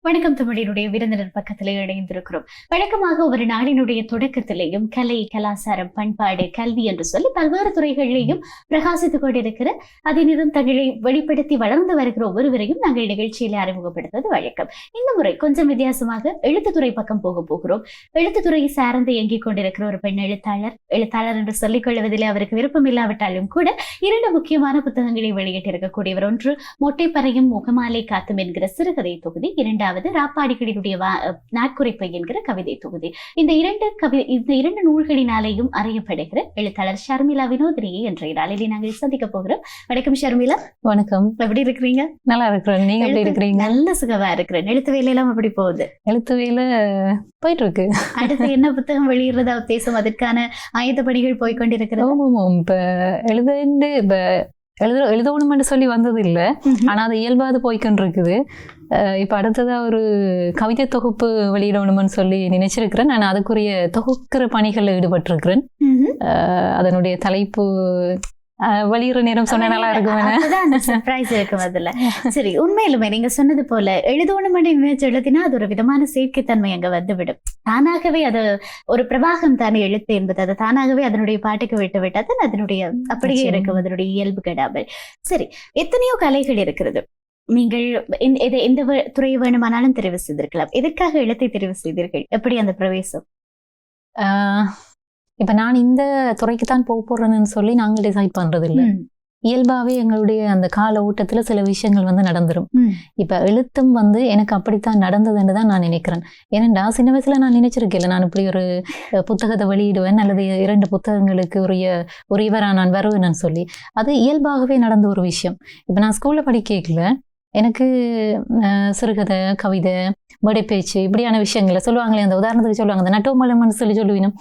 வணக்கம் தமிழினுடைய விருந்தினர் பக்கத்திலே இணைந்திருக்கிறோம். வழக்கமாக ஒரு நாளினுடைய தொடக்கத்திலேயும் கலை, கலாச்சாரம், பண்பாடு, கல்வி என்று சொல்லி பல்வேறு துறைகளிலேயும் பிரகாசித்துக் கொண்டிருக்கிற அதனிடம் தங்களை வெளிப்படுத்தி வளர்ந்து வருகிற ஒவ்வொருவரையும் நாங்கள் நிகழ்ச்சியிலே அறிமுகப்படுத்துவது வழக்கம். இந்த முறை கொஞ்சம் வித்தியாசமாக எழுத்துத்துறை பக்கம் போகிறோம். எழுத்துத்துறையை சார்ந்து இயங்கிக் கொண்டிருக்கிற ஒரு பெண் எழுத்தாளர் என்று சொல்லிக் கொள்வதிலே அவருக்கு விருப்பம் இல்லாவிட்டாலும் கூட 2 முக்கியமான புத்தகங்களை வெளியிட்டிருக்கக்கூடியவர். ஒன்று மொட்டைப்பறையும் முகமாலை காத்தும் என்கிற சிறுகதை தொகுதி, இரண்டாவது ராப்பாடிகளினுடைய நாட்குறிப்பை என்கிற கவிதை தொகுதி. இந்த இரண்டு நூல்களினாலேயும் அறியப்படுகிற எழுத்தாளர் ஷர்மிளா வினோதினியை இன்றைய நாளிலே நாங்கள் சந்திக்க போகிறோம். வணக்கம் ஷர்மிளா. வணக்கம். எப்படி இருக்கிறீங்க? நல்லா இருக்கிறேன். நீங்க எப்படி இருக்கிறீங்க? நல்ல சுகமா இருக்கிறேன். எழுத்து வேலை எல்லாம் எப்படி போகுது? எழுத்து வேலை போயிட்டு இருக்கு. அடுத்து என்ன புத்தகம் வெளியிடுறதா உத்தேசம்? அதற்கான ஆயத்த பணிகள் போய்கொண்டிருக்கிறது. இப்ப எழுதணும்னு சொல்லி வந்தது இல்ல, ஆனா அது இயல்பாது போய்கொண்டு இருக்குது. இப்ப அடுத்ததா ஒரு கவிதை தொகுப்பு வெளியிடணும்னு சொல்லி நினைச்சிருக்கிறேன். நான் அதுக்குரிய தொகுக்கிற பணிகள்ல ஈடுபட்டிருக்கிறேன். அதனுடைய தலைப்பு வெளியிற நேரம் சொன்ன நல்லா இருக்கும். அதுல சரி, உண்மையிலுமே நீங்க சொன்னது போல எழுதணும் நினைச்சு எழுதினா அது ஒரு விதமான செயற்கைத்தன்மை அங்க வந்துவிடும். தானாகவே அது ஒரு பிரவாகம் தானே எழுத்து என்பது. அது தானாகவே அதனுடைய பாட்டுக்கு விட்டு அதனுடைய அப்படியே இருக்கும், அதனுடைய இயல்பு கெடாமல். சரி, எத்தனையோ கலைகள் இருக்கிறது. நீங்கள் எந்த துறையை வேணுமானாலும் தெரிவு செய்திருக்கலாம். எதற்காக எழுத்தை தெரிவு செய்தீர்கள்? எப்படி அந்த பிரவேசம்? இப்ப நான் இந்த துறைக்கு தான் போறேன்னு சொல்லி நாங்கள் டிசைட் பண்றது இல்லை. இயல்பாவே எங்களுடைய அந்த கால ஓட்டத்துல சில விஷயங்கள் நடந்துரும். இப்ப எழுத்தும் எனக்கு அப்படித்தான் நடந்ததுன்னு தான் நான் நினைக்கிறேன். ஏனென்றா சின்ன வயசுல நான் நினைச்சிருக்கேன் நான் இப்படி ஒரு புத்தகத்தை வெளியிடுவேன் அல்லது 2 புத்தகங்களுக்கு உரியவரா நான் வருவேன்னு சொல்லி. அது இயல்பாகவே நடந்த ஒரு விஷயம். இப்ப நான் ஸ்கூல்ல படிக்கல எனக்கு சிறுகதை, கவிதை, பேச்சு இப்படியான விஷயங்களை சொல்லுவாங்களே, அந்த உதாரணத்துக்கு சொல்லுவாங்க அந்த நட்டோமலம்னு சொல்லுவீனும்.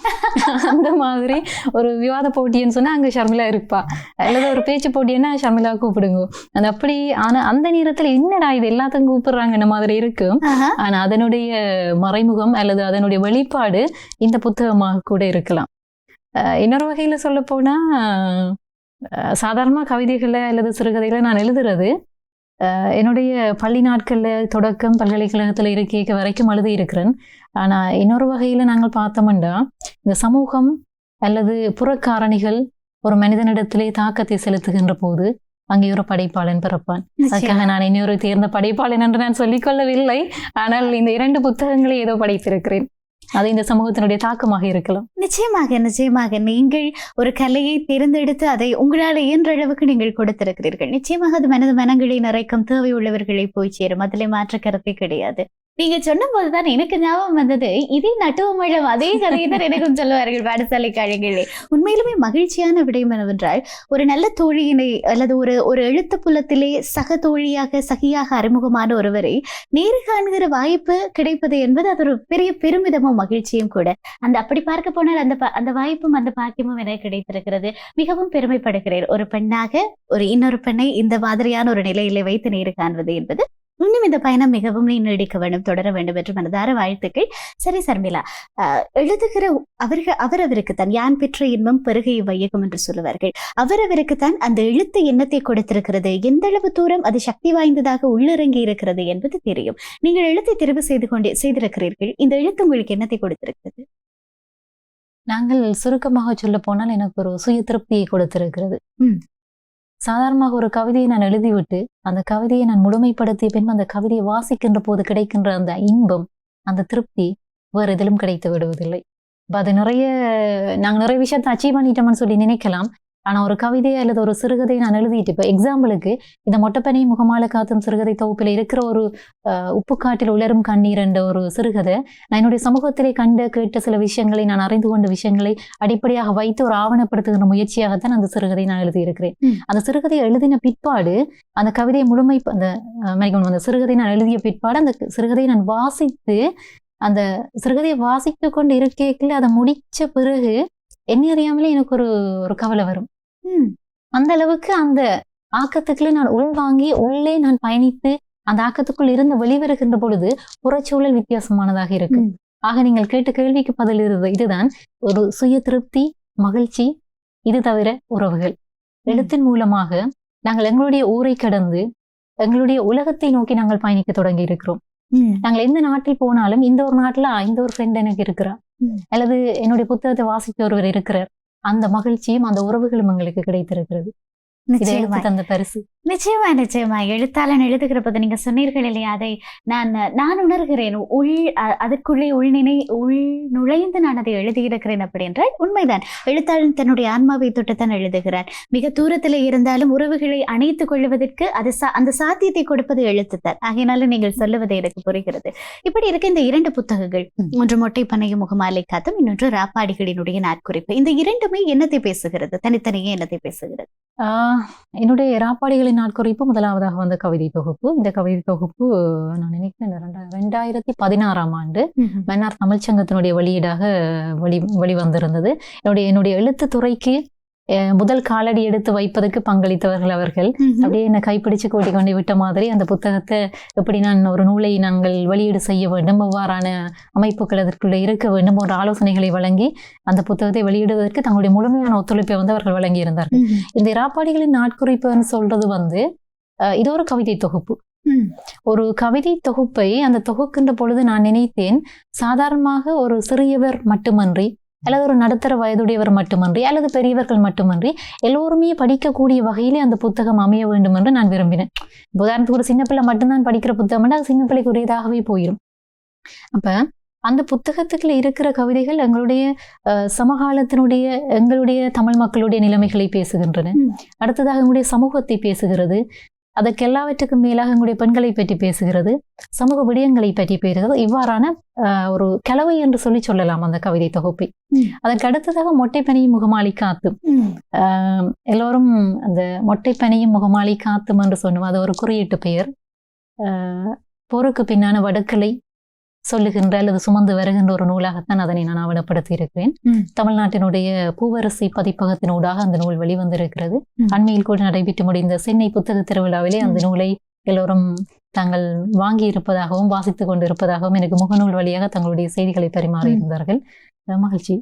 அந்த மாதிரி ஒரு விவாத போட்டின்னு சொன்னா அங்க ஷர்மிளா இருப்பா, அல்லது ஒரு பேச்சு போட்டின்னா ஷர்மிளா கூப்பிடுங்க. அது அப்படி. ஆனா அந்த நேரத்துல என்னடா இது எல்லாத்தையும் கூப்பிடுறாங்கன்ற மாதிரி இருக்கும். ஆனா அதனுடைய மறைமுகம் அல்லது அதனுடைய வெளிப்பாடு இந்த புத்தகமாக கூட இருக்கலாம். இன்னொரு வகையில சொல்ல போனா சாதாரணமா கவிதைகளை அல்லது சிறுகதைகளை நான் எழுதுறது என்னுடைய பள்ளி நாட்கள்ல தொடக்கம் பல்கலைக்கழகத்துல இருக்க வரைக்கும் எழுதி இருக்கிறேன். ஆனா இன்னொரு வகையில நாங்கள் பார்த்தோம்னா இந்த சமூகம் அல்லது புறக்காரணிகள் ஒரு மனிதனிடத்திலே தாக்கத்தை செலுத்துகின்ற போது அங்கே ஒரு படைப்பாளன் பிறப்பான். அதுக்காக நான் இன்னொரு தேர்ந்த படைப்பாளன் என்று நான் சொல்லிக்கொள்ளவில்லை. ஆனால் இந்த 2 புத்தகங்களை ஏதோ படைத்திருக்கிறேன். அது இந்த சமூகத்தினுடைய தாக்கமாக இருக்கலாம். நிச்சயமாக நீங்கள் ஒரு கலையை தேர்ந்தெடுத்து அதை உங்களால் இயன்ற அளவுக்கு நீங்கள் கொடுத்திருக்கிறீர்கள். நிச்சயமாக அது மனங்களை நிறைக்கும், தேவை உள்ளவர்களை போய் சேரும். அதிலே மாற்ற கருத்தை கிடையாது. நீங்க சொன்ன போதுதான் எனக்கு ஞாபகம் வந்தது, இதே நட்டுவமழம் அதே கதையை தான் எனக்கும் சொல்லுவார்கள் பாடசாலை காலங்களிலே. உண்மையிலுமே மகிழ்ச்சியான விடயம் என்னவென்றால், ஒரு நல்ல தோழியினை அல்லது ஒரு எழுத்து புலத்திலே சக தோழியாக சகியாக அறிமுகமான ஒருவரை நேரு காண்கிற வாய்ப்பு கிடைப்பது என்பது அது ஒரு பெரிய பெருமிதமும் மகிழ்ச்சியும் கூட. அப்படி பார்க்க போனால் அந்த வாய்ப்பும் அந்த பாக்கியமும் எனக்கு கிடைத்திருக்கிறது. மிகவும் பெருமைப்படுகிறேன். ஒரு பெண்ணாக ஒரு இன்னொரு பெண்ணை இந்த மாதிரியான ஒரு நிலையிலே வைத்து நேரு காண்பது என்பது. இன்னும் இந்த பயணம் மிகவும் நீடிக்க வேண்டும், தொடர வேண்டும் என்று மனதார வாழ்த்துக்கள். சரி ஷர்மிளா, எழுதுகிற அவரவருக்குத்தான் யான் பெற்ற இன்பம் பெருகை வையகம் என்று சொல்லுவார்கள். அவரவருக்குத்தான் அந்த எழுத்து எண்ணத்தை கொடுத்திருக்கிறது. எந்த அளவு தூரம் அது சக்தி வாய்ந்ததாக உள்ளிறங்கி இருக்கிறது என்பது தெரியும். நீங்கள் எழுத்தை தெரிவு செய்திருக்கிறீர்கள். இந்த எழுத்து உங்களுக்கு என்னத்தை கொடுத்திருக்கிறது? நாங்கள் சுருக்கமாக சொல்ல போனால் எனக்கு ஒரு சுய திருப்தியை கொடுத்திருக்கிறது. சாதாரணமாக ஒரு கவிதையை நான் எழுதிவிட்டு அந்த கவிதையை நான் முழுமைப்படுத்திய பின் அந்த கவிதையை வாசிக்கின்ற போது கிடைக்கின்ற அந்த இன்பம், அந்த திருப்தி வேறு எதிலும் கிடைத்து விடுவதில்லை. அது நாங்கள் நிறைய விஷயத்தை அச்சீவ் பண்ணிட்டோம்னு சொல்லி நினைக்கலாம். ஆனா ஒரு கவிதையை அல்லது ஒரு சிறுகதையை நான் எழுதிட்டு, இப்போ எக்ஸாம்பிளுக்கு இந்த மொட்டைப்பனை முகமால காத்தும் சிறுகதை தொகுப்பில் இருக்கிற ஒரு உப்புக்காட்டில் உலரும் கண்ணீர் என்ற ஒரு சிறுகதை, நான் என்னுடைய சமூகத்திலே கேட்ட சில விஷயங்களை, நான் அறிந்து கொண்ட விஷயங்களை அடிப்படையாக வைத்து ஒரு ஆவணப்படுத்துகிற முயற்சியாகத்தான் அந்த சிறுகதை நான் எழுதியிருக்கிறேன். அந்த சிறுகதையை எழுதின பிற்பாடு அந்த கவிதையை அந்த சிறுகதை நான் எழுதிய பிற்பாடு அந்த சிறுகதையை நான் வாசித்து அந்த சிறுகதையை வாசித்து கொண்டு இருக்கேக்கில் அதை முடிச்ச பிறகு என்ன அறியாமலே எனக்கு ஒரு கவலை வரும். அந்த அளவுக்கு அந்த ஆக்கத்துக்குள்ள நான் உள்வாங்கி உள்ளே நான் பயணித்து அந்த ஆக்கத்துக்குள் இருந்து வெளிவருகின்ற பொழுது புறச்சூழல் வித்தியாசமானதாக இருக்கு. ஆக நீங்கள் கேட்ட கேள்விக்கு பதில் இதுதான், ஒரு சுய திருப்தி, மகிழ்ச்சி. இது தவிர உறவுகள். எழுத்தின் மூலமாக நாங்கள் எங்களுடைய ஊரை கடந்து எங்களுடைய உலகத்தை நோக்கி நாங்கள் பயணிக்க தொடங்கி இருக்கிறோம். நாங்கள் எந்த நாட்டில் போனாலும் இந்த ஒரு நாட்டுல இந்த ஒரு ஃப்ரெண்ட் எனக்கு இருக்கிறா, அல்லது என்னுடைய புத்தகத்தை வாசிக்க ஒருவர் இருக்கிறார், அந்த மகிழ்ச்சியும் அந்த உறவுகளும் எங்களுக்கு கிடைத்திருக்கிறது. நிச்சயமா தந்த பரிசு. நிச்சயமா நிச்சயமா எழுத்தாளன் எழுதுகிற போது நீங்க சொன்னீர்கள் இல்லையா, அதை நான் உணர்கிறேன், அதற்குள்ளே உள் நுழைந்து நான் அதை எழுதியிருக்கிறேன் அப்படி என்றால் உண்மைதான். எழுத்தாளன் தன்னுடைய ஆன்மாவை தொட்டுத்தான் எழுதுகிறார். மிக தூரத்தில் இருந்தாலும் உறவுகளை அணைத்துக் கொள்வதற்கு அந்த சாத்தியத்தை கொடுப்பது எழுத்துத்தான். ஆகையினால நீங்கள் சொல்லுவது எனக்கு புரிகிறது. இப்படி இருக்க இந்த 2 புத்தகங்கள், ஒன்று மொட்டை பனையும் முகமாலை காத்தும், இன்னொன்று ராப்பாடிகளினுடைய நாட்குறிப்பு, இந்த இரண்டுமே என்னத்தை பேசுகிறது? தனித்தனியே என்னத்தை பேசுகிறது? என்னுடைய ராப்பாடிகளின் நாட்குறிப்பு முதலாவதாக வந்த கவிதை தொகுப்பு. இந்த கவிதை தொகுப்பு நான் நினைக்கிறேன் 2016ஆம் ஆண்டு மன்னார் தமிழ்ச்சங்கத்தினுடைய வெளியீடாக வெளிவந்திருந்தது. என்னுடைய எழுத்து துறைக்கு முதல் காலடி எடுத்து வைப்பதற்கு பங்களித்தவர்கள் அவர்கள். அப்படியே என்னை கைப்பிடிச்சு கூட்டிக் கொண்டு விட்ட மாதிரி அந்த புத்தகத்தை எப்படி நான் ஒரு நூலை நாங்கள் வெளியீடு செய்ய வேண்டும், எவ்வாறான அமைப்புகள் அதற்குள்ளே இருக்க வேண்டும் போன்ற ஆலோசனைகளை வழங்கி அந்த புத்தகத்தை வெளியிடுவதற்கு தங்களுடைய முழுமையான ஒத்துழைப்பை அவர்கள் வழங்கி இருந்தார்கள். இந்த ராப்பாடிகளின் நாட்குறிப்புன்னு சொல்றது இது ஒரு கவிதை தொகுப்பு. ஒரு கவிதை தொகுப்பை அந்த தொகுக்கின்ற பொழுது நான் நினைத்தேன், சாதாரணமாக ஒரு சிறியவர் மட்டுமன்றி அல்லது ஒரு நடுத்தர வயதுடையவர் மட்டுமன்றி அல்லது பெரியவர்கள் மட்டுமன்றி எல்லோருமே படிக்கக்கூடிய வகையிலே அந்த புத்தகம் அமைய வேண்டும் என்று நான் விரும்பினேன். உதாரணத்துக்கு ஒரு சின்ன பிள்ளை மட்டும்தான் படிக்கிற புத்தகம் அது சின்ன பிள்ளைக்கு உரியதாகவே போயிடும். அப்ப அந்த புத்தகத்துக்குள்ள இருக்கிற கவிதைகள் எங்களுடைய சமகாலத்தினுடைய எங்களுடைய தமிழ் மக்களுடைய நிலைமைகளை பேசுகின்றன. அடுத்ததாக எங்களுடைய சமூகத்தை பேசுகிறது. அதற்கு எல்லாவற்றுக்கும் மேலாக எங்களுடைய பெண்களை பற்றி பேசுகிறது, சமூக விடயங்களை பற்றி பேசுகிறது. இவ்வாறான ஒரு கலவை என்று சொல்லலாம் அந்த கவிதை தொகுப்பை. அதற்கு அடுத்ததாக மொட்டை பனியும் முகமாலி காத்தும். எல்லோரும் அந்த மொட்டை பனியும் முகமாலி காத்தும் என்று சொன்னோம், அது ஒரு குறியீட்டு பெயர். போருக்கு பின்னான வடுக்களை சொல்லுகின்ற அல்லது சுமந்து வருகின்ற ஒரு நூலாகத்தான் அதனை நான் ஆவணப்படுத்தி இருக்கிறேன். தமிழ்நாட்டினுடைய பூவரசி பதிப்பகத்தினூடாக அந்த நூல் வெளிவந்திருக்கிறது. அண்மையில் கூட நடைபெற்று முடிந்த சென்னை புத்தக திருவிழாவிலே அந்த நூலை எல்லோரும் தாங்கள் வாங்கி இருப்பதாகவும் வாசித்துக் கொண்டு இருப்பதாகவும் எனக்கு முகநூல் வழியாக தங்களுடைய செய்திகளை பரிமாறி இருந்தார்கள். மகிழ்ச்சி.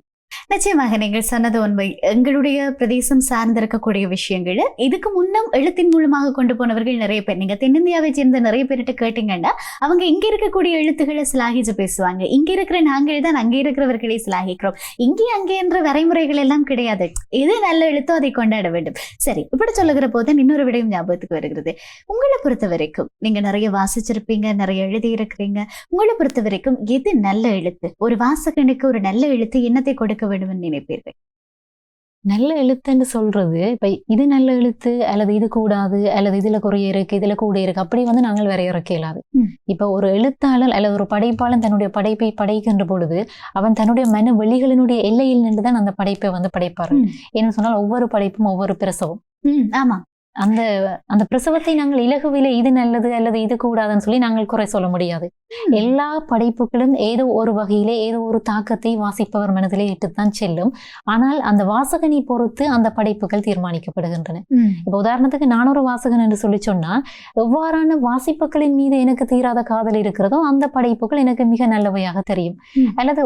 நிச்சயமாக நீங்கள் சொன்னது உண்மை. எங்களுடைய பிரதேசம் சார்ந்திருக்கக்கூடிய விஷயங்கள் இதுக்கு முன்னும் எழுத்தின் மூலமாக கொண்டு போனவர்கள் நிறைய பேர். நீங்க தென்னிந்தியாவை சேர்ந்த நிறைய பேர்கிட்ட கேட்டீங்கன்னா அவங்க இங்க இருக்கக்கூடிய எழுத்துக்களை சிலாகிச்சு பேசுவாங்க. இங்க இருக்கிற நாங்கள் தான் அங்கே இருக்கிறவர்களை சிலாகிக்கிறோம், இங்கே அங்கே என்ற வரைமுறைகள் எல்லாம் கிடையாது. எது நல்ல எழுத்தோ அதை கொண்டாட வேண்டும். சரி, இப்படி சொல்லுகிற போது இன்னொரு விடயம் ஞாபகத்துக்கு வருகிறது. உங்களை பொறுத்த வரைக்கும் நீங்க நிறைய வாசிச்சிருப்பீங்க, நிறைய எழுதி இருக்கிறீங்க. உங்களை பொறுத்த வரைக்கும் எது நல்ல எழுத்து? ஒரு வாசகனுக்கு ஒரு நல்ல எழுத்து என்னத்தை கொடுக்க வேண்டும் நினைப்பீர்கள்? நல்ல எழுத்துன்னு சொல்றது இப்ப இது நல்ல எழுத்து அல்லது இது கூடாது அல்லது இதுல குறைய இருக்கு இதுல கூட இருக்கு அப்படி நாங்கள் வரையறுக்க இயலாது. இப்ப ஒரு எழுத்தாளர் அல்லது ஒரு படைப்பாளன் தன்னுடைய படைப்பை படைக்கின்ற பொழுது அவன் தன்னுடைய மன வெளிகளினுடைய எல்லையில் நின்றுதான் அந்த படைப்பை படைப்பார்கள். ஏன்னு சொன்னால் ஒவ்வொரு படைப்பும் ஒவ்வொரு பிரசவம். ஆமா, அந்த பிரசவத்தை நாங்கள் இலகுவில இது நல்லது அல்லது இது கூடாதுன்னு சொல்லி நாங்கள் குறை சொல்ல முடியாது. எல்லா படைப்புகளும் ஏதோ ஒரு வகையிலே ஏதோ ஒரு தாக்கத்தை வாசிப்பவர் மனதிலே இட்டுத்தான் செல்லும். ஆனால் அந்த வாசகனை பொறுத்து அந்த படைப்புகள் தீர்மானிக்கப்படுகின்றன. இப்ப உதாரணத்துக்கு நான் ஒரு வாசகன் என்று சொல்லி சொன்னா எவ்வாறான வாசிப்புகளின் மீது எனக்கு தீராத காதல் இருக்கிறதோ அந்த படைப்புகள் எனக்கு மிக நல்லவையாக தெரியும். அல்லது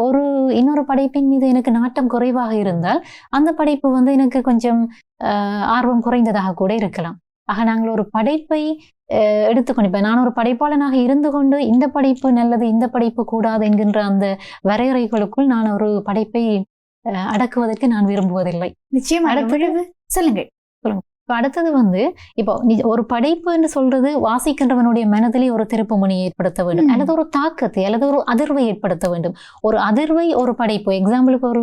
இன்னொரு படைப்பின் மீது எனக்கு நாட்டம் குறைவாக இருந்தால் அந்த படைப்பு எனக்கு கொஞ்சம் ஆர்வம் குறைந்ததாக கூட இருக்கலாம். ஆக நாங்கள் ஒரு படைப்பை எடுத்துக்கொண்டு இப்ப நான் ஒரு படைப்பாளனாக இருந்து கொண்டு இந்த படைப்பு நல்லது இந்த படைப்பு கூடாது என்கின்ற அந்த வரையறைகளுக்குள் நான் ஒரு படைப்பை அடக்குவதற்கு நான் விரும்புவதில்லை. நிச்சயமா. சொல்லுங்க. இப்ப அடுத்தது இப்போ ஒரு படைப்பு என்று சொல்றது வாசிக்கின்றவனுடைய மனதிலே ஒரு திருப்பு முனை ஏற்படுத்த வேண்டும் அல்லது ஒரு தாக்கத்தை அல்லது ஒரு அதிர்வை ஏற்படுத்த வேண்டும். ஒரு அதிர்வை ஒரு படைப்பு எக்ஸாம்பிளுக்கு ஒரு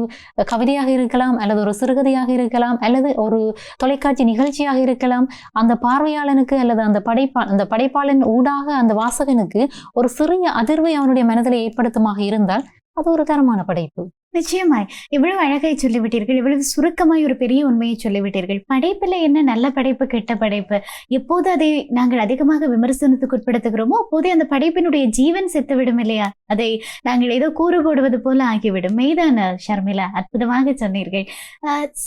கவிதையாக இருக்கலாம் அல்லது ஒரு சிறுகதையாக இருக்கலாம் அல்லது ஒரு தொலைக்காட்சி நிகழ்ச்சியாக இருக்கலாம். அந்த பார்வையாளனுக்கு அல்லது அந்த படைப்பாளன் ஊடாக அந்த வாசகனுக்கு ஒரு சிறிய அதிர்வை அவனுடைய மனதிலே ஏற்படுத்துமாக இருந்தால் அது ஒரு தரமான படைப்பு. நிச்சயமாய். இவ்வளவு அழகாய் சொல்லிவிட்டீர்கள், இவ்வளவு சுருக்கமாய் ஒரு பெரிய உண்மையை சொல்லிவிட்டீர்கள். படைப்புல என்ன நல்ல படைப்பு கெட்ட படைப்பு, எப்போது அதை நாங்கள் அதிகமாக விமர்சனத்துக்கு உட்படுத்துகிறோமோ அப்போதே அந்த படைப்பினுடைய ஜீவன் செத்துவிடும் இல்லையா? அதை நாங்கள் ஏதோ கூறு போடுவது போல ஆகிவிடும். மெய்தான ஷர்மிளா, அற்புதமாக சொன்னீர்கள்.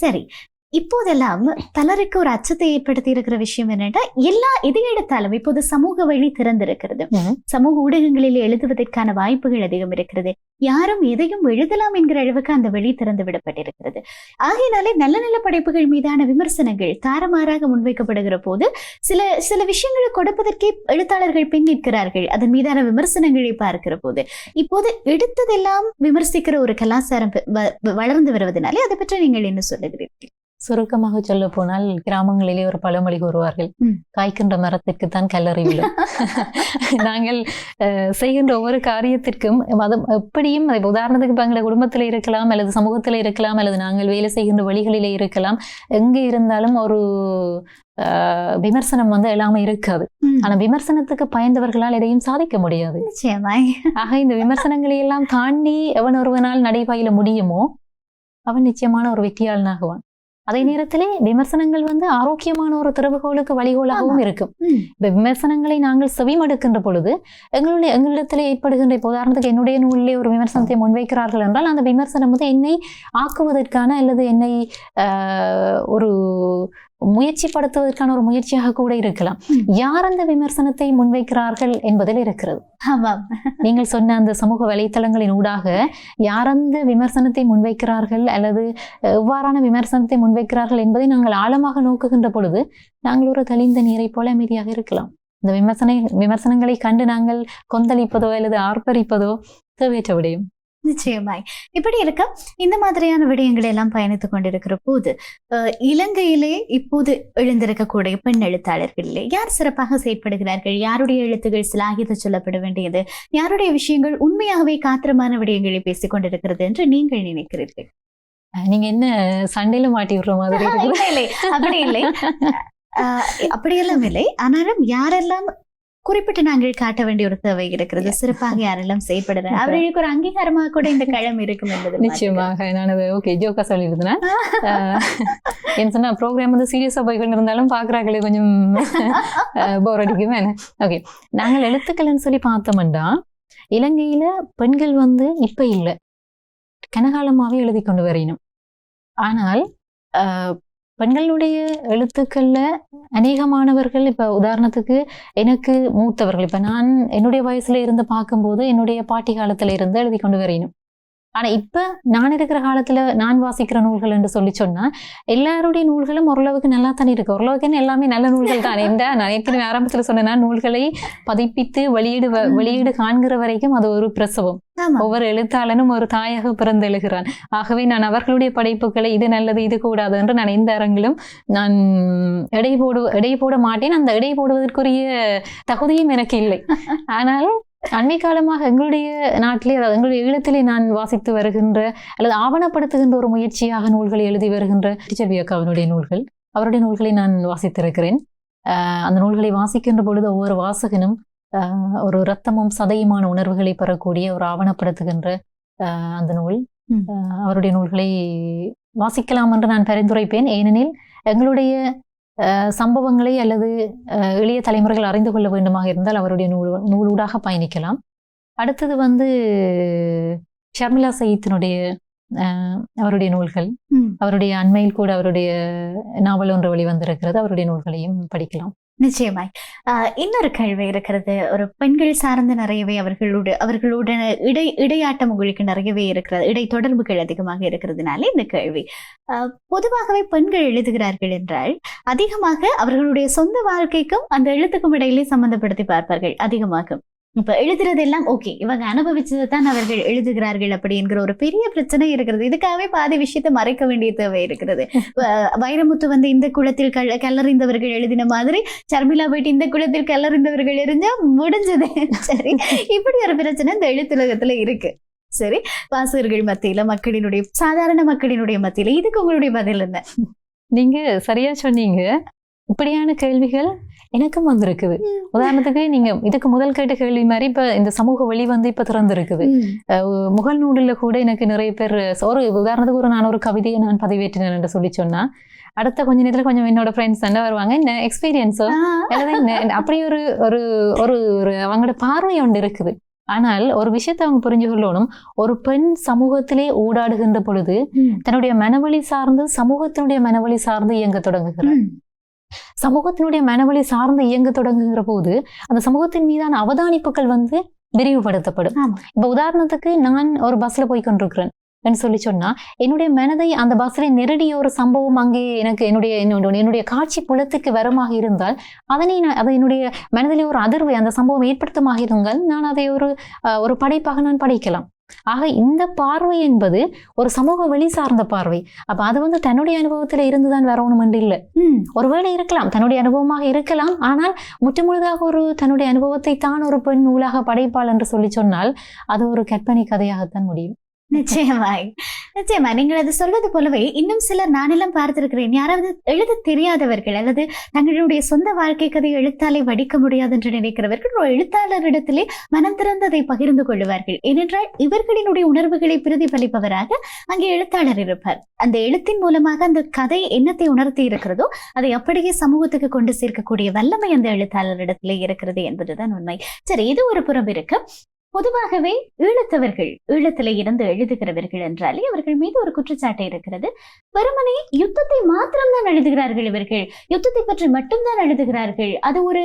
சரி, இப்போதெல்லாம் பலருக்கு ஒரு அச்சத்தை ஏற்படுத்தி இருக்கிற விஷயம் என்னன்னா, எதை எடுத்தாலும் இப்போது சமூக வழி திறந்திருக்கிறது. சமூக ஊடகங்களில் எழுதுவதற்கான வாய்ப்புகள் அதிகம் இருக்கிறது. யாரும் எதையும் எழுதலாம் என்கிற அளவுக்கு அந்த வழி திறந்து விடப்பட்டிருக்கிறது. ஆகையினாலே நல்ல நல்ல படைப்புகள் மீதான விமர்சனங்கள் தாறுமாறாக முன்வைக்கப்படுகிற போது சில விஷயங்களை கொடுப்பதற்கே எழுத்தாளர்கள் பின் நிற்கிறார்கள். அதன் மீதான விமர்சனங்களை பார்க்கிற போது இப்போது எடுத்ததெல்லாம் விமர்சிக்கிற ஒரு கலாச்சாரம் வளர்ந்து வருவதனாலே அதை பற்றி நீங்கள் என்ன சொல்லுகிறீர்கள்? சுருக்கமாக சொல்ல போனால் கிராமங்களிலே ஒரு பழமொழி கூறுவார்கள், காய்க்கின்ற மரத்திற்கு தான் கல்லறி விழும். நாங்கள் செய்கின்ற ஒவ்வொரு காரியத்திற்கும் எப்படியும் உதாரணத்துக்கு இப்ப எங்களுடைய குடும்பத்தில் இருக்கலாம், அல்லது சமூகத்தில் இருக்கலாம், அல்லது நாங்கள் வேலை செய்கின்ற வழிகளிலே இருக்கலாம், எங்கே இருந்தாலும் ஒரு விமர்சனம் எல்லாமே இருக்காது. ஆனா விமர்சனத்துக்கு பயந்தவர்களால் எதையும் சாதிக்க முடியாது. ஆக இந்த விமர்சனங்களை எல்லாம் தாண்டி எவன் ஒருவனால் நடைபாயில முடியுமோ அவன் நிச்சயமான ஒரு வெற்றியாளனாகுவான். அதே நேரத்திலே விமர்சனங்கள் ஆரோக்கியமான ஒரு திறவுகோலுக்கு வழிகோலாகவும் இருக்கும். இந்த விமர்சனங்களை நாங்கள் செவிமடுக்கின்ற பொழுது எங்களிடத்திலே ஏற்படுகின்ற, இப்போ உதாரணத்துக்கு என்னுடைய நூலிலே ஒரு விமர்சனத்தை முன்வைக்கிறார்கள் என்றால் அந்த விமர்சனம் என்னை ஆக்குவதற்கான அல்லது என்னை ஒரு முயற்சிப்படுத்துவதற்கான ஒரு முயற்சியாக கூட இருக்கலாம். யார் அந்த விமர்சனத்தை முன்வைக்கிறார்கள் என்பதில் இருக்கிறது. நீங்கள் சொன்ன அந்த சமூக வலைத்தளங்களின் ஊடாக யார் அந்த விமர்சனத்தை முன்வைக்கிறார்கள் அல்லது எவ்வாறான விமர்சனத்தை முன்வைக்கிறார்கள் என்பதை நாங்கள் ஆழமாக நோக்குகின்ற பொழுது நாங்கள் ஒரு தெளிந்த நீரை போல அமைதியாக இருக்கலாம். இந்த விமர்சனங்களை கண்டு நாங்கள் கொந்தளிப்பதோ அல்லது ஆர்ப்பரிப்பதோ தேவையற்ற விடயம். நிச்சயமாய். இப்படி இருக்க இந்த மாதிரியான விடயங்களை எல்லாம் பயணித்துக் கொண்டிருக்கிற போது இலங்கையிலே இப்போது எழுந்திருக்கக்கூடிய பெண் எழுத்தாளர்களிலே யார் சிறப்பாக செயற்படுகிறார்கள்? யாருடைய எழுத்துகள் சிலாகித்து சொல்லப்பட வேண்டியது, யாருடைய விஷயங்கள் உண்மையாகவே காத்திரமான விடயங்களை பேசிக் கொண்டிருக்கிறது என்று நீங்கள் நினைக்கிறீர்கள்? நீங்க என்ன சண்டையில மாட்டி விடுற மாதிரி? இல்லை, அப்படி இல்லை, அப்படியெல்லாம் இல்லை. ஆனாலும் யாரெல்லாம் குறிப்பிட்டு நாங்கள் காட்ட வேண்டிய ஒரு தேவை இருக்கிறது, சிறப்பாக யாரெல்லாம் செயல்படுறாங்க, அவர்களுக்கு ஒரு அங்கீகாரமாக கூட இந்த களம் இருக்கும் என்பது நிச்சயமாக. நான் ஜோக்கா சொல்லியிருந்தேன். என்ன சொன்னா ப்ரோக்ராம் சீரியஸா போய் கொண்டு இருந்தாலும் பாக்குறாங்களே கொஞ்சம் போர் அடிக்குமே. ஓகே, நாங்கள் எழுத்துக்கள்னு சொல்லி பார்த்தோம்னா இலங்கையில பெண்கள் இப்ப இல்லை, கனகாலமாவே எழுதி கொண்டு வரையணும். ஆனால் பெண்களுடைய எழுத்துக்கள்ல அநேகமானவர்கள், இப்ப உதாரணத்துக்கு எனக்கு மூத்தவர்கள், இப்ப நான் என்னுடைய வயசுல இருந்து பார்க்கும்போது என்னுடைய பாட்டி காலத்துல இருந்து எழுதி கொண்டு வரையணும். ஆனா இப்ப நான் இருக்கிற காலத்துல நான் வாசிக்கிற நூல்கள் என்று சொல்லி சொன்னா எல்லாருடைய நூல்களும் ஓரளவுக்கு நல்லா தானே இருக்கு. ஓரளவுக்கு எல்லாமே நல்ல நூல்கள் தான். நான் ஏற்கனவே ஆரம்பத்துல சொன்னேன்னா நூல்களை பதிப்பித்து வெளியீடு காண்கிற வரைக்கும் அது ஒரு பிரசவம். ஒவ்வொரு எழுத்தாளனும் ஒரு தாயாக பிறந்து எழுகிறான். ஆகவே நான் அவர்களுடைய படைப்புகளை இது நல்லது இது கூடாது என்று நான் எந்த அரங்கிலும் நான் எடை போட மாட்டேன். அந்த எடை போடுவதற்குரிய தகுதியும் எனக்கு இல்லை. ஆனால் அண்மை காலமாக எங்களுடைய நாட்டிலே, அதாவது எங்களுடைய ஈழத்திலே நான் வாசித்து வருகின்ற அல்லது ஆவணப்படுத்துகின்ற ஒரு முயற்சியாக நூல்களை எழுதி வருகின்ற டீச்சர் அக்காவினுடைய நூல்கள், அவருடைய நூல்களை நான் வாசித்திருக்கிறேன். அந்த நூல்களை வாசிக்கின்ற பொழுது ஒவ்வொரு வாசகனும் ஒரு இரத்தமும் சதையுமான உணர்வுகளை பெறக்கூடிய ஒரு ஆவணப்படுத்துகின்ற அந்த நூல், அவருடைய நூல்களை வாசிக்கலாம் என்று நான் பரிந்துரைப்பேன். ஏனெனில் எங்களுடைய சம்பவங்களை அல்லது இளைய தலைமுறைகள் அறிந்து கொள்ள வேண்டுமாக இருந்தால் அவருடைய நூலூடாக பயணிக்கலாம். அடுத்தது ஷர்மிளா சயீத்தினுடைய அவருடைய நூல்கள், அவருடைய அண்மையில் கூட அவருடைய நாவல் ஒன்று வெளிவந்திருக்கிறது, அவருடைய நூல்களையும் படிக்கலாம். நிச்சயமாய். இன்னொரு கேள்வி இருக்கிறது. ஒரு பெண்கள் சார்ந்த நிறையவே அவர்களோட இடையாட்டம் உங்களுக்கு நிறையவே இருக்கிறது, இடை தொடர்புகள் அதிகமாக இருக்கிறதுனால இந்த கேள்வி. பொதுவாகவே பெண்கள் எழுதுகிறார்கள் என்றால் அதிகமாக அவர்களுடைய சொந்த வாழ்க்கைக்கும் அந்த எழுத்துக்கும் இடையிலே சம்பந்தப்படுத்தி பார்ப்பார்கள் அதிகமாக. இப்ப எழுதுறதெல்லாம் ஓகே, இவங்க அனுபவிச்சதை தான் அவர்கள் எழுதுகிறார்கள் அப்படி என்கிற ஒரு பெரிய பிரச்சனை இருக்கிறது. இதுக்காகவே பாதி விஷயத்தை மறைக்க வேண்டிய தேவை இருக்கிறது. வைரமுத்து இந்த குளத்தில் கல்லறிந்தவர்கள் எழுதின மாதிரி ஷர்மிளா போயிட்டு இந்த குளத்தில் கல்லறிந்தவர்கள் எரிஞ்சா முடிஞ்சது. சரி, இப்படி ஒரு பிரச்சனை இந்த எழுத்துலகத்துல இருக்கு. சரி, வாசகர்கள் மத்தியில, சாதாரண மக்களினுடைய மத்தியில இதுக்கு உங்களுடைய பதில் என்ன? நீங்க சரியா சொன்னீங்க. இப்படியான கேள்விகள் எனக்கும் வந்திருக்குது. உதாரணத்துக்கு நீங்க இதுக்கு முதல் கேட்ட கேள்வி மாதிரி இப்ப இந்த சமூக வழி இப்ப திறந்திருக்குது. முகல் நூலில் கூட எனக்கு நிறைய பேர் ஒரு உதாரணத்துக்கு நான் ஒரு கவிதையை நான் பதிவேற்றினேன் என்று சொல்லி சொன்னா அடுத்த கொஞ்ச நேரத்துல கொஞ்சம் என்னோட ஃப்ரெண்ட்ஸ் வருவாங்க, என்ன எக்ஸ்பீரியன்ஸோ அல்லது அப்படி ஒரு ஒரு ஒரு அவங்களோட பார்வை ஒன்று இருக்குது. ஆனால் ஒரு விஷயத்தை அவங்க புரிஞ்சு கொள்ளணும். ஒரு பெண் சமூகத்திலே ஊடாடுகின்ற பொழுது தன்னுடைய மனவழி சார்ந்து சமூகத்தினுடைய மனவழி சார்ந்து இயங்க தொடங்குகிறார். சமூகத்தினுடைய மனவழி சார்ந்து இயங்க தொடங்குகிற போது அந்த சமூகத்தின் மீதான அவதானிப்புகள் விரிவுபடுத்தப்படும். இப்ப உதாரணத்துக்கு நான் ஒரு பஸ்ல போய் கொண்டிருக்கிறேன் சொல்லி சொன்னா என்னுடைய மனதை அந்த பஸ்ல நெருடிய ஒரு சம்பவம் அங்கே எனக்கு என்னுடைய காட்சி புலத்துக்கு வரமாக இருந்தால் அதை என்னுடைய மனதிலே ஒரு அதிர்வை அந்த சம்பவம் ஏற்படுத்தமாக இருந்தால் நான் அதை ஒரு படைப்பாக நான் படைக்கலாம். ஆக இந்த பார்வை என்பது ஒரு சமூக வெளி சார்ந்த பார்வை. அப்ப அது தன்னுடைய அனுபவத்துல இருந்துதான் வரணும் என்று இல்லை. ஒருவேளை இருக்கலாம், தன்னுடைய அனுபவமாக இருக்கலாம். ஆனால் முற்றுமுழுதாக தன்னுடைய அனுபவத்தை தான் ஒரு பெண் நூலாக படைப்பாள் என்று சொல்லி சொன்னால் அது ஒரு கற்பனை கதையாகத்தான் முடியும். நிச்சயமா நீங்கள் அது சொல்வது போலவே இன்னும் சிலர் நானெல்லாம் பார்த்திருக்கிறேன், யாராவது எழுத தெரியாதவர்கள் அல்லது தங்களுடைய சொந்த வாழ்க்கை கதை எழுத்தாலே வடிக்க முடியாது என்று நினைக்கிறவர்கள் ஒரு எழுத்தாளரிடத்திலே மனம் திறந்து அதை பகிர்ந்து கொள்வார்கள். ஏனென்றால் இவர்களினுடைய உணர்வுகளை பிரதிபலிப்பவராக அங்கே எழுத்தாளர் இருப்பார். அந்த எழுத்தின் மூலமாக அந்த கதை என்னத்தை உணர்த்தி இருக்கிறதோ அதை அப்படியே சமூகத்துக்கு கொண்டு சேர்க்கக்கூடிய வல்லமை அந்த எழுத்தாளரிடத்திலே இருக்கிறது என்பதுதான் உண்மை. சரி, இது ஒரு புறம் இருக்கு. பொதுவாகவே ஈழத்தவர்கள், ஈழத்திலே இருந்து எழுதுகிறவர்கள் என்றாலே அவர்கள் மீது ஒரு குற்றச்சாட்டு இருக்கிறது. வெறுமனே யுத்தத்தை மாத்திரம்தான் எழுதுகிறார்கள், இவர்கள் யுத்தத்தை பற்றி மட்டும்தான் எழுதுகிறார்கள். அது ஒரு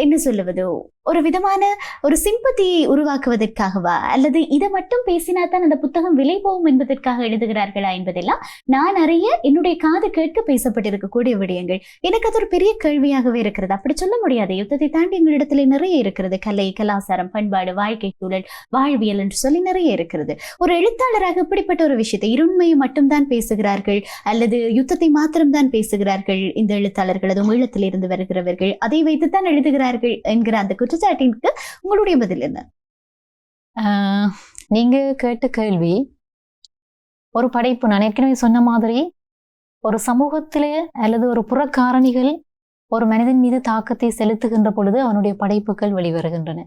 என்ன சொல்லுவது, ஒரு விதமான ஒரு சிம்பத்தியை உருவாக்குவதற்காகவா அல்லது இதை மட்டும் பேசினாதான் அந்த புத்தகம் விலை போகும் என்பதற்காக எழுதுகிறார்களா என்பதெல்லாம் நான் அறிய என்னுடைய காது கேட்க பேசப்பட்டிருக்கக்கூடிய விடயங்கள். எனக்கு அது ஒரு பெரிய கேள்வியாகவே இருக்கிறது. அப்படி சொல்ல முடியாது. யுத்தத்தை தாண்டி எங்களிடத்துல நிறைய இருக்கிறது. கலை, கலாச்சாரம், பண்பாடு, வாழ்க்கை சூழல், வாழ்வியல் என்று சொல்லி நிறைய இருக்கிறது. ஒரு எழுத்தாளராக இப்படிப்பட்ட ஒரு விஷயத்தை இருண்மையை மட்டும்தான் பேசுகிறார்கள் அல்லது யுத்தத்தை மாத்திரம்தான் பேசுகிறார்கள் இந்த எழுத்தாளர்கள், அதுவும் ஈழத்திலிருந்து வருகிறவர்கள், அதை வைத்துத்தான் எழுதுகிறார்கள் என்கிற அந்த குற்றச்சாட்டிற்கு உங்களுடைய பதில் என்ன? நீங்க கேட்ட கேள்வி ஒரு படைப்பு. நான் ஏற்கனவே சொன்ன மாதிரி ஒரு சமூகத்திலே அல்லது ஒரு புறக்காரணிகள் ஒரு மனிதன் மீது தாக்கத்தை செலுத்துகின்ற பொழுது அவனுடைய படைப்புகள் வெளிவருகின்றன.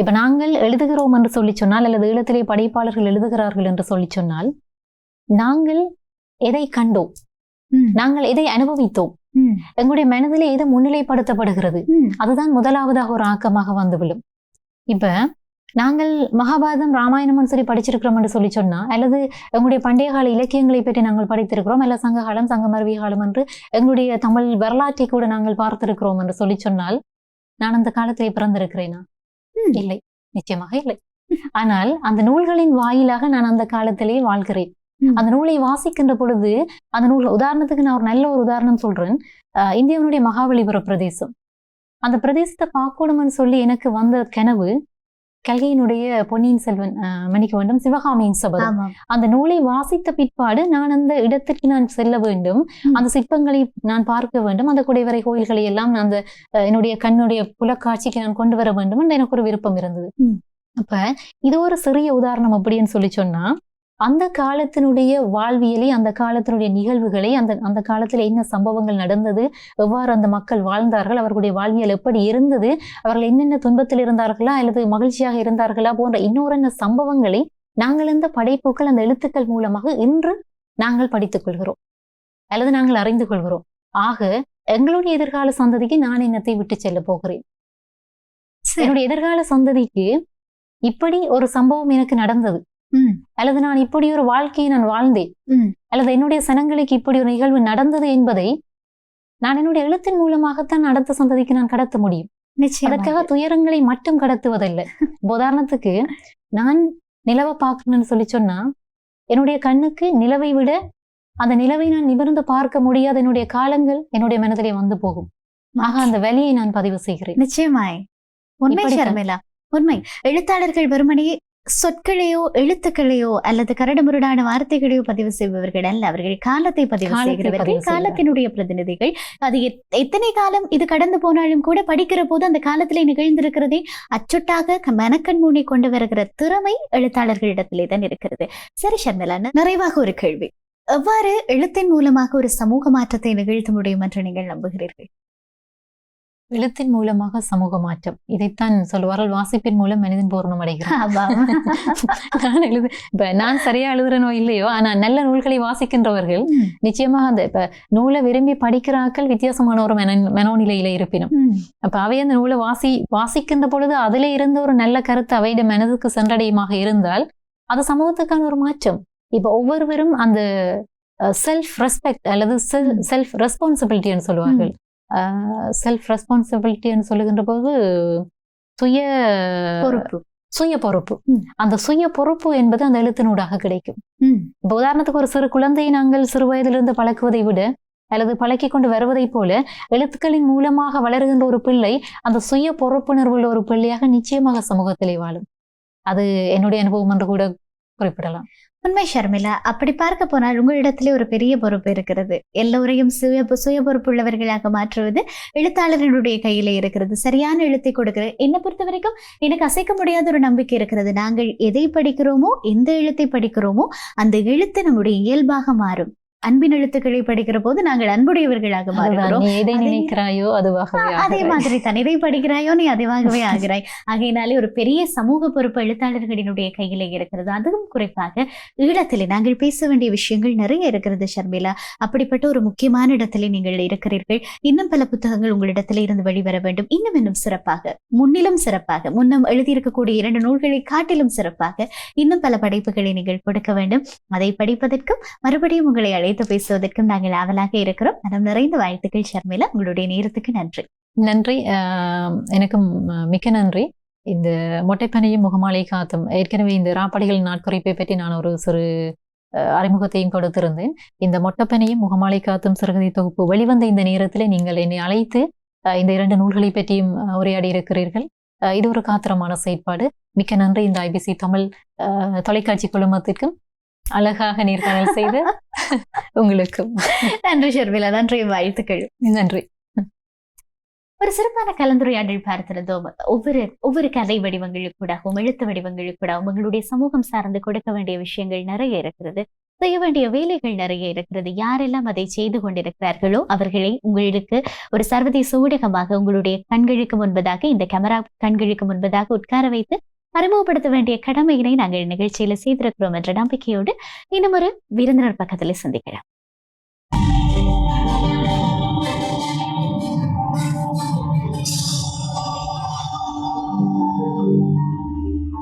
இப்ப நாங்கள் எழுதுகிறோம் என்று சொல்லி சொன்னால் அல்லது ஈழத்திலே படைப்பாளர்கள் எழுதுகிறார்கள் என்று சொல்லி சொன்னால் நாங்கள் எதை கண்டோம், நாங்கள் எதை அனுபவித்தோம், எங்களுடைய மனதிலே எது முன்னிலைப்படுத்தப்படுகிறது அதுதான் முதலாவதாக ஒரு ஆக்கமாக வந்துவிடும். இப்ப நாங்கள் மகாபாரதம், ராமாயணம் சொல்லி படிச்சிருக்கிறோம் என்று சொல்லி சொன்னா அல்லது எங்களுடைய பண்டைய கால இலக்கியங்களை பற்றி நாங்கள் படித்திருக்கிறோம் அல்ல சங்ககாலம், சங்கமருவி காலம் என்று எங்களுடைய தமிழ் வரலாற்றை கூட நாங்கள் பார்த்திருக்கிறோம் என்று சொல்லி சொன்னால் நான் அந்த காலத்திலே பிறந்திருக்கிறேனா? இல்லை, நிச்சயமாக இல்லை. ஆனால் அந்த நூல்களின் வாயிலாக நான் அந்த காலத்திலே வாழ்கிறேன். அந்த நூலை வாசிக்கின்ற பொழுது அந்த நூல், உதாரணத்துக்கு நான் ஒரு நல்ல ஒரு உதாரணம் சொல்றேன். இந்தியாவுடைய மகாபலிபுர பிரதேசம், அந்த பிரதேசத்தை பார்க்கணும்னு சொல்லி எனக்கு வந்த கனவு கல்கையினுடைய பொன்னியின் செல்வன், மன்னிக்க வேண்டும், சிவகாமியின் சபதம். அந்த நூலை வாசித்த பிற்பாடு நான் அந்த இடத்திற்கு நான் செல்ல வேண்டும், அந்த சிற்பங்களை நான் பார்க்க வேண்டும், அந்த குடைவரை கோயில்களை எல்லாம் அந்த என்னுடைய கண்ணுடைய புலக்காட்சிக்கு நான் கொண்டு வர வேண்டும் என்று எனக்கு ஒரு விருப்பம் இருந்தது. அப்ப இது ஒரு சிறிய உதாரணம் அப்படின்னு சொல்லி சொன்னா அந்த காலத்தினுடைய வாழ்வியலை, அந்த காலத்தினுடைய நிகழ்வுகளை, அந்த காலத்துல என்ன சம்பவங்கள் நடந்தது, எவ்வாறு அந்த மக்கள் வாழ்ந்தார்கள், அவர்களுடைய வாழ்வியல் எப்படி இருந்தது, அவர்கள் என்னென்ன துன்பத்தில் இருந்தார்களா அல்லது மகிழ்ச்சியாக இருந்தார்களா போன்ற இன்னொரு சம்பவங்களை நாங்கள் இந்த படைப்புகள், அந்த எழுத்துக்கள் மூலமாக இன்று நாங்கள் படித்துக் கொள்கிறோம் அல்லது நாங்கள் அறிந்து கொள்கிறோம். ஆக எங்களுடைய எதிர்கால சந்ததிக்கு நான் என்னத்தை விட்டு செல்ல போகிறேன்? என்னுடைய எதிர்கால சந்ததிக்கு இப்படி ஒரு சம்பவம் எனக்கு நடந்தது அல்லது நான் இப்படி ஒரு வாழ்க்கையை நான் வாழ்ந்தேன் அல்லது என்னுடைய சனங்களுக்கு இப்படி ஒரு நிகழ்வு நடந்தது என்பதை நான் என்னுடைய எழுத்தின் மூலமாகத்தான் அடுத்த சந்ததிக்கு நான் கடத்த முடியும். அதற்காக துயரங்களை மட்டும் கடத்துவதில்லை. உதாரணத்துக்கு நான் நிலவை பார்க்கணும்னு சொல்லி சொன்னா என்னுடைய கண்ணுக்கு நிலவை விட அந்த நிலவை நான் நிமிர்ந்து பார்க்க முடியாத என்னுடைய காலங்கள் என்னுடைய மனதிலே வந்து போகும். ஆக அந்த வலியை நான் பதிவு செய்கிறேன். நிச்சயமாய் உண்மை ஷர்மிளா, உண்மை. எழுத்தாளர்கள் வெறுமனே சொற்களையோ எழுத்துக்களையோ அல்லது கரடுமுரடான வார்த்தைகளையோ பதிவு செய்பவர்கள் அல்ல, அவர்கள் காலத்தை பதிவு செய்கிறவர்கள், காலத்தினுடைய பிரதிநிதிகள். அது எத்தனை காலம் இது கடந்து போனாலும் கூட படிக்கிற போது அந்த காலத்திலே நிகழ்ந்திருக்கிறதே அச்சுட்டாக மனக்கண் மூடி கொண்டு வருகிற திறமை எழுத்தாளர்களிடத்திலே தான் இருக்கிறது. சரி ஷர்மிளா, நிறைவாக ஒரு கேள்வி. எவ்வாறு எழுத்தின் மூலமாக ஒரு சமூக மாற்றத்தை நிகழ்த்த முடியும் என்று நீங்கள் நம்புகிறீர்கள்? எழுத்தின் மூலமாக சமூக மாற்றம், இதைத்தான் சொல்லுவார்கள், வாசிப்பின் மூலம் மனிதன் பூர்ணம் அடைகிறான். நான் சரியா எழுதுறனோ இல்லையோ, ஆனா நல்ல நூல்களை வாசிக்கின்றவர்கள் நிச்சயமாக அந்த இப்ப நூலை விரும்பி படிக்கிறார்கள் வித்தியாசமான ஒரு மனோநிலையில இருப்பினும், அப்ப அவை அந்த நூலை வாசிக்கின்ற பொழுது அதிலே இருந்த ஒரு நல்ல கருத்து அவையிட மனதுக்கு சென்றடையுமாக இருந்தால் அது சமூகத்துக்கான ஒரு மாற்றம். இப்ப ஒவ்வொருவரும் அந்த செல்ஃப் ரெஸ்பெக்ட் அல்லது செல்ஃப் ரெஸ்பான்சிபிலிட்டின்னு சொல்லுவார்கள். செல்ஃப் ரெஸ்பான்சிபிலிட்டின்னு சொல்லுகின்ற போது சுய பொறுப்பு. அந்த சுய பொறுப்பு என்பது அந்த எழுத்தினூடாக கிடைக்கும். இப்ப உதாரணத்துக்கு ஒரு சிறு குழந்தையை நாங்கள் சிறு வயதிலிருந்து பழக்குவதை விட அல்லது பழக்கி கொண்டு வருவதை போல எழுத்துக்களின் மூலமாக வளருகின்ற ஒரு பிள்ளை அந்த சுய பொறுப்புணர்வுள்ள ஒரு பிள்ளையாக நிச்சயமாக சமூகத்திலே வாழும். அது என்னுடைய அனுபவம் என்று கூட குறிப்பிடலாம். உண்மை ஷர்மிளா, அப்படி பார்க்க போனால் உங்களிடத்திலே ஒரு பெரிய பொறுப்பு இருக்கிறது. எல்லோரையும் சுய பொறுப்புள்ளவர்களாக மாற்றுவது எழுத்தாளர்களுடைய கையில இருக்கிறது. சரியான எழுத்தை கொடுக்கிறது. என்னை பொறுத்த வரைக்கும் எனக்கு அசைக்க முடியாத ஒரு நம்பிக்கை இருக்கிறது. நாங்கள் எதை படிக்கிறோமோ, எந்த எழுத்தை படிக்கிறோமோ அந்த எழுத்து நம்முடைய இயல்பாக மாறும். அன்பின் எழுத்துக்களை படிக்கிற போது நாங்கள் அன்புடையவர்களாக மாறுகிறோம். எதை நினைக்கிறாயோ அதுவாகவே, அதே மாதிரி தான் எதை படிக்கிறாயோ நீ அதுவாகவே ஆகிறாய். ஆகையினாலே ஒரு பெரிய சமூக பொறுப்பு எழுத்தாளர்களினுடைய கையில இருக்கிறது. அதுவும் குறிப்பாக ஈழத்திலே நாங்கள் பேச வேண்டிய விஷயங்கள் நிறைய இருக்கிறது ஷர்மிளா. அப்படிப்பட்ட ஒரு முக்கியமான இடத்திலே நீங்கள் இருக்கிறீர்கள். இன்னும் பல புத்தகங்கள் உங்களிடத்திலே இருந்து வெளிவர வேண்டும். இன்னும் சிறப்பாக, முன்னிலும் சிறப்பாக, முன்னம் எழுதியிருக்கக்கூடிய 2 நூல்களை காட்டிலும் சிறப்பாக இன்னும் பல படைப்புகளை நீங்கள் கொடுக்க வேண்டும். அதை படிப்பதற்கும் மறுபடியும் உங்களை பேசுவதற்கும் நாங்கள் ஆவலாக இருக்கிறோம். மனம் நிறைந்த வாழ்த்துக்கள் ஷர்மிளா. உங்களுடைய நேரத்துக்கு நன்றி. நன்றி. எனக்கும் மிக்க நன்றி. இந்த மொட்டைப்பனையும் முகமாலை காத்தும், ஏற்கனவே இந்த ராப்படிகளின் நாட்குறிப்பை பற்றி நான் ஒரு சிறு அறிமுகத்தையும் கொடுத்திருந்தேன். இந்த மொட்டைப்பனையும் முகமாலை காத்தும் சிறுகதை தொகுப்பு வெளிவந்த இந்த நேரத்தில் நீங்கள் என்னை அழைத்து இந்த 2 நூல்களை பற்றியும் உரையாடி இருக்கிறீர்கள். இது ஒரு காத்திரமான செயற்பாடு. மிக்க நன்றி. இந்த IBC தமிழ் தொலைக்காட்சி குழுமத்திற்கும் அழகாக நேர்காணல் செய்து உங்களுக்கும் நன்றி ஷர்மிளா. நன்றி, வாழ்த்துக்கள். நன்றி. ஒரு சிறப்பான கலந்துரையாடல் பார்த்திருந்தோம். ஒவ்வொரு கலை வடிவங்களுக்கூடாகவும் எழுத்து வடிவங்களுக்கூடாகவும் உங்களுடைய சமூகம் சார்ந்து கொடுக்க வேண்டிய விஷயங்கள் நிறைய இருக்கிறது, செய்ய வேண்டிய வேலைகள் நிறைய இருக்கிறது. யாரெல்லாம் அதை செய்து கொண்டிருக்கிறார்களோ அவர்களை உங்களுக்கு ஒரு சர்வதேச ஊடகமாக உங்களுடைய கண்களுக்கு முன்பதாக, இந்த கேமரா கண்களுக்கு முன்பதாக உட்கார வைத்து அறிமுகப்படுத்த வேண்டிய கடமையினை நாங்கள் நிகழ்ச்சியில செய்திருக்கிறோம் என்ற நம்பிக்கையோடு இன்னும் ஒரு விருந்தினர் பக்கத்துல சந்திக்கலாம்.